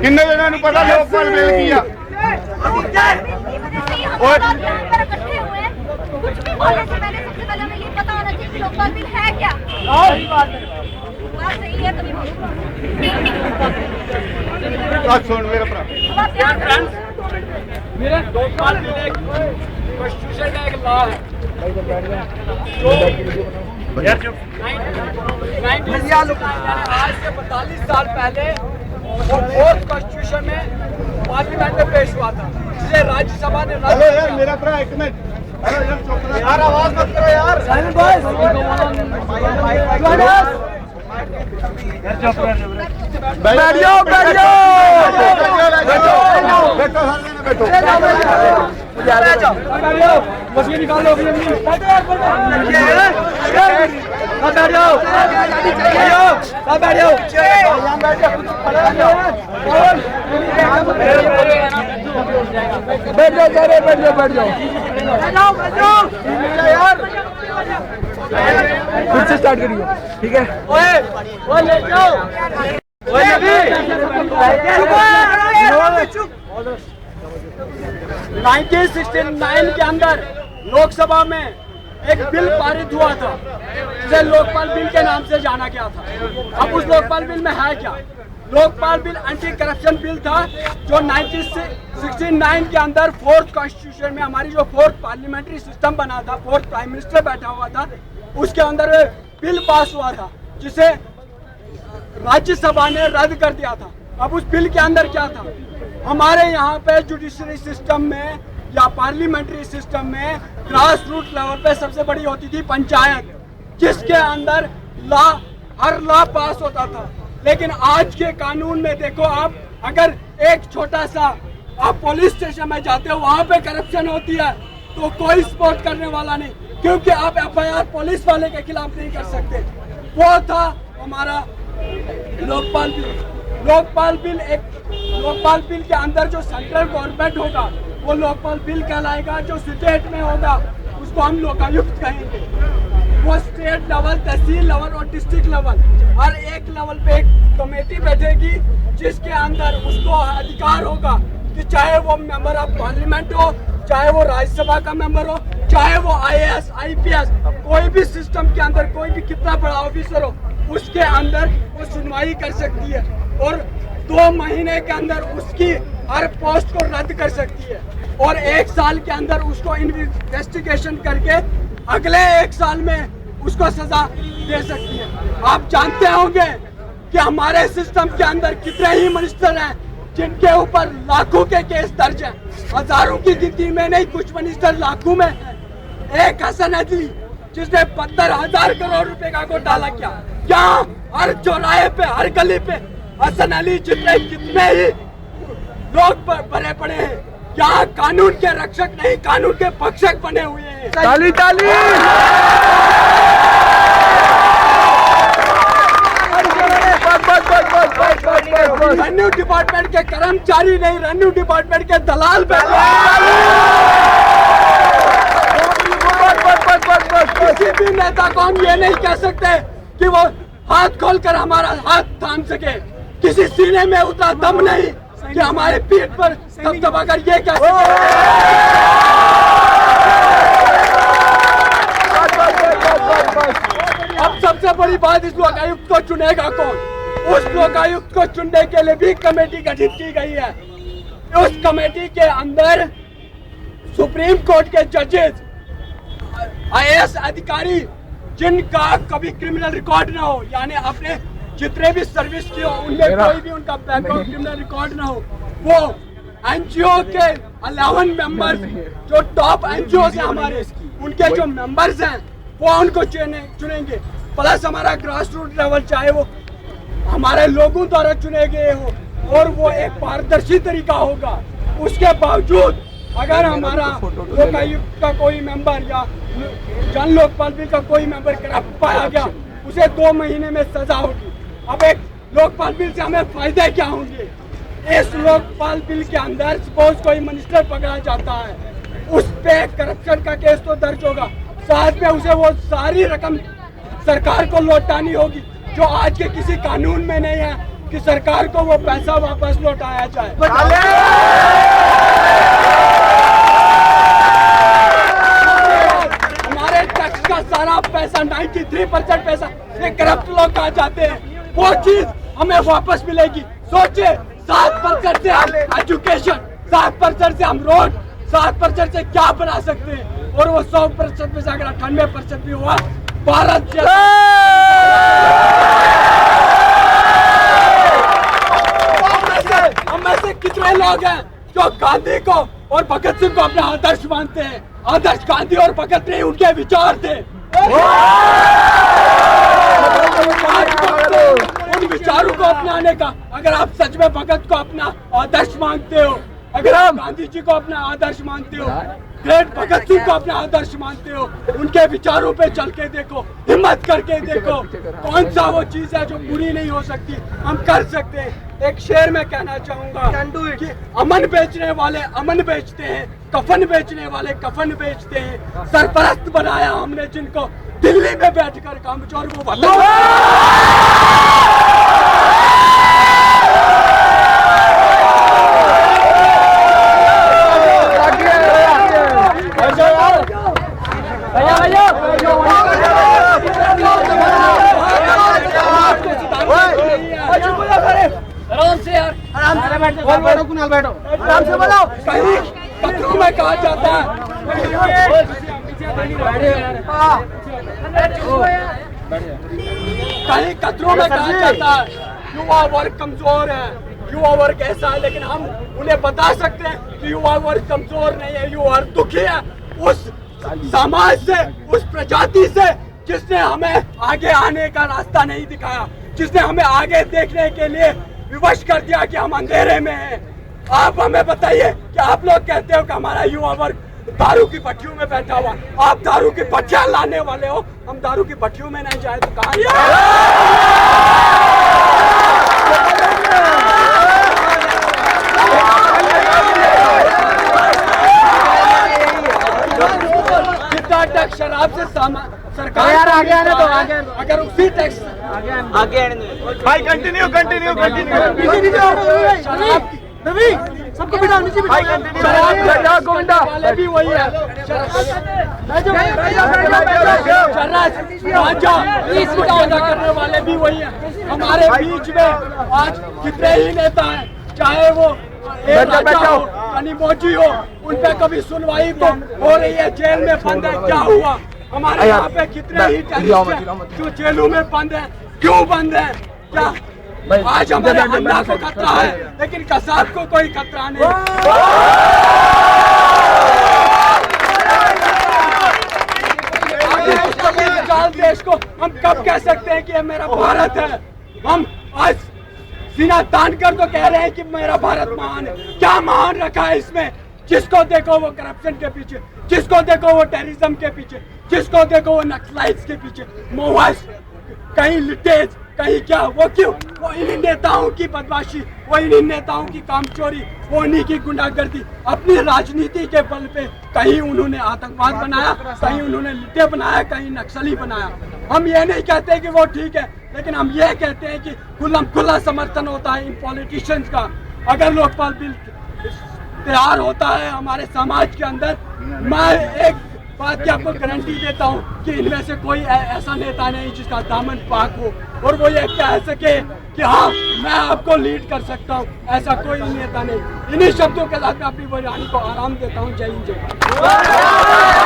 किन्ने जनां नूं पता लोकपाल बिल की आ? कुछ भी बोलने से पहले सबसे पहले हमें ये पता होना चाहिए कि लोकपाल बिल है क्या। बात सही है तभी सुन मेरा भरा, लोकपाल बिल एक कॉन्स्टिट्यूशन का एक लॉ है जो आज से 42 साल पहले फोर्थ कॉन्स्टिट्यूशन में पार्लियामेंट में पेश हुआ था, जिसे राज्यसभा ने हेलो यार मेरा भरा एक मिनट, हेलो यार चुप रहो यार, आवाज मत करो यार, साइलेंट बॉयज, बैठ जाओ बैठ जाओ बैठो मशीन निकाल लो, बैठ जाओ यार, फिर से स्टार्ट करिए, ठीक है? ओए ले जाओ, ओए नबी 1969 के अंदर लोकसभा में एक बिल पारित हुआ था जिसे लोकपाल बिल के नाम से जाना गया था। अब उस लोकपाल बिल में है क्या? Lokpal bill anti corruption bill था जो 1969 के अंदर फोर्थ कॉन्स्टिट्यूशन में हमारी जो फोर्थ पार्लियामेंट्री सिस्टम बना था, फोर्थ प्राइम मिनिस्टर बैठा हुआ था, उसके अंदर बिल पास हुआ था जिसे राज्यसभा ने रद्द कर दिया था। अब उस बिल के अंदर क्या था? हमारे यहाँ पे जुडिशरी सिस्टम में या पार्लियामेंट्री सिस्टम में ग्रास रूट लेवल पे सबसे बड़ी होती थी पंचायत, जिसके अंदर हर लॉ पास होता था। लेकिन आज के कानून में देखो आप, अगर एक छोटा सा आप पुलिस स्टेशन में जाते हो, वहाँ पे करप्शन होती है तो कोई सपोर्ट करने वाला नहीं, क्योंकि आप FIR पुलिस वाले के खिलाफ नहीं कर सकते। वो था हमारा लोकपाल बिल। लोकपाल बिल के अंदर जो सेंट्रल गवर्नमेंट होगा वो लोकपाल बिल कहलाएगा, जो स्टेट में होगा उसको हम लोकायुक्त कहेंगे। वो स्टेट लेवल, तहसील लेवल और डिस्ट्रिक्ट लेवल, हर एक लेवल पे एक कमेटी बैठेगी जिसके अंदर उसको अधिकार होगा कि चाहे वो मेंबर ऑफ पार्लियामेंट हो, चाहे वो राज्यसभा का मेंबर हो, चाहे वो IAS, IPS, कोई भी सिस्टम के अंदर कोई भी कितना बड़ा ऑफिसर हो, उसके अंदर वो सुनवाई कर सकती है और 2 महीने के अंदर उसकी हर पोस्ट को रद्द कर सकती है और 1 साल के अंदर उसको इन्वेस्टिगेशन करके अगले 1 साल में उसको सजा दे सकती है। आप जानते होंगे कि हमारे सिस्टम के अंदर कितने ही मिनिस्टर हैं जिनके ऊपर लाखों के केस दर्ज हैं, हजारों की गिनती में नहीं, कुछ मिनिस्टर लाखों में हैं। एक हसन अली जिसने 15,000 करोड़ रुपए का घोटाला किया, यहाँ हर चौराहे पे, हर गली पे हसन अली जितने कितने ही लोग भरे पड़े हैं। यहाँ कानून के रक्षक नहीं, कानून के भक्षक बने हुए हैं। ताली ताली। रेवेन्यू डिपार्टमेंट के कर्मचारी नहीं, रेवेन्यू डिपार्टमेंट के दलाल बैठे। किसी भी नेता को हम ये नहीं कह सकते कि वो हाथ खोलकर हमारा हाथ थाम सके, किसी सीने में उतना दम नहीं कि हमारे पीठ पर दबदबाकर ये कह सके। अब सबसे बड़ी बात, इस लोकायुक्त को चुनेगा कौन? उस लोकायुक्त को चुनने के लिए भी कमेटी गठित की गई है। उस कमेटी के अंदर सुप्रीम कोर्ट के जजेस, IAS अधिकारी जिनका कभी क्रिमिनल रिकॉर्ड ना हो, यानी अपने जितने भी सर्विस की हो उनमें कोई भी उनका बैकग्राउंड क्रिमिनल रिकॉर्ड ना हो, वो NGO के 11 मेंबर्स जो टॉप NGOs हैं हमारे, उनके जो मेंबर्स हैं वो उनको चुनेंगे। प्लस हमारा ग्रास रूट लेवल, चाहे वो हमारे लोगों द्वारा चुने गए हो और वो एक पारदर्शी तरीका होगा। उसके बावजूद अगर हमारा लोकायुक्त का कोई मेंबर या जन लोकपाल बिल का कोई मेंबर करप्ट पाया गया, उसे 2 महीने में सजा होगी। अब एक लोकपाल बिल से हमें फायदे क्या होंगे? इस लोकपाल बिल के अंदर सपोज कोई मिनिस्टर पकड़ा जाता है, उस पे करप्शन का केस तो दर्ज होगा, साथ में उसे वो सारी रकम सरकार को लौटानी होगी जो आज के किसी कानून में नहीं है। कि सरकार को वो पैसा वापस लौटाया जाए। हमारे टैक्स का सारा पैसा 93% पैसा ये करप्ट लोग खा जाते हैं, वो चीज हमें वापस मिलेगी। सोचिए 7% से एजुकेशन, 7% से हम रोड, 7% से क्या बना सकते हैं, और वो 100% में से अगर 98% भी हुआ भारत हम में से कितने लोग हैं जो गांधी को और भगत सिंह को अपना आदर्श मानते हैं? आदर्श गांधी और भगत नहीं, उनके विचार थे। उन विचारों को अपनाने का, अगर आप सच में भगत को अपना आदर्श मानते हो, अगर आप गांधी जी को अपना आदर्श मानते हो, ग्रेट भगत सिंह को अपना आदर्श मानते हो, उनके विचारों पे चल के देखो, हिम्मत करके देखो, कौन सा वो चीज है जो बुरी नहीं हो सकती, हम कर सकते हैं। एक शेर में कहना चाहूंगा कि अमन बेचने वाले अमन बेचते हैं, कफन बेचने वाले कफन बेचते हैं, सरपरस्त बनाया हमने जिनको दिल्ली में बैठकर कामचोर वो आराम से बोलो। कहीं पत्रों में कहा जाता है, कहीं कतरों में कहा जाता है युवा वर्ग कमजोर है, युवा वर्ग ऐसा है, लेकिन हम उन्हें बता सकते हैं कि युवा वर्ग कमजोर नहीं है, युवा वर्ग दुखी है उस समाज से, उस प्रजाति से जिसने हमें आगे आने का रास्ता नहीं दिखाया, जिसने हमें आगे देखने के लिए विवश कर दिया कि हम अंधेरे में हैं। आप हमें बताइए कि आप लोग कहते हो कि हमारा युवा वर्ग दारू की भट्टियों में बैठा हुआ, आप दारू की भट्टियां लाने वाले हो, हम दारू की भट्टियों में नहीं जाए तो कहाँ? कितना टैक्स शराब से सरकार यार आगे आने दो, आगे अगर उसी टैक्स आगे भाई कंटिन्यू सबको बिठाओ नीचे शराब गोविंदा वाले भी वही है, करने वाले भी वही है। हमारे बीच में आज कितने ही नेता हैं, चाहे वो मोची हो, उन पे कभी सुनवाई तो हो रही है, जेल में बंद है, क्या हुआ? हमारे यहाँ पे कितने ही टेररिस्ट जो जेलों में बंद है, क्यों बंद है? क्या आज हमारे अन्ना को खतरा है, लेकिन कसाब को कोई खतरा नहीं। देश को हम कब कह सकते हैं कि ये मेरा भारत है? हम आज सीना तान कर तो कह रहे हैं कि मेरा भारत महान है। क्या महान रखा है इसमें? जिसको देखो वो करप्शन के पीछे, जिसको देखो वो टेररिज्म के पीछे, जिसको देखो वो नक्सलाइट्स के पीछे, मोहस, कहीं लिटेज, कहीं क्या, वो क्यों? वो इन्हीं नेताओं की बदमाशी, वो इन्हीं नेताओं की कामचोरी, वो इन्हीं की गुंडागर्दी, अपनी राजनीति के बल पे कहीं उन्होंने आतंकवाद बनाया, कहीं उन्होंने लिटे बनाया, कहीं नक्सली बनाया। हम ये नहीं कहते कि वो ठीक है, लेकिन हम ये कहते हैं कि खुला समर्थन होता है इन पॉलिटिशियंस का। अगर लोकपाल बिल तैयार होता है हमारे समाज के अंदर, मैं एक बात की आपको गारंटी देता हूँ कि इनमें से कोई ऐसा नेता नहीं जिसका दामन पाक हो और वो ये कह सके कि हाँ मैं आपको लीड कर सकता हूँ, ऐसा कोई नेता नहीं। इन्हीं शब्दों के साथ मैं अपनी वाणी को आराम देता हूँ। जय हिंद, जय भारत।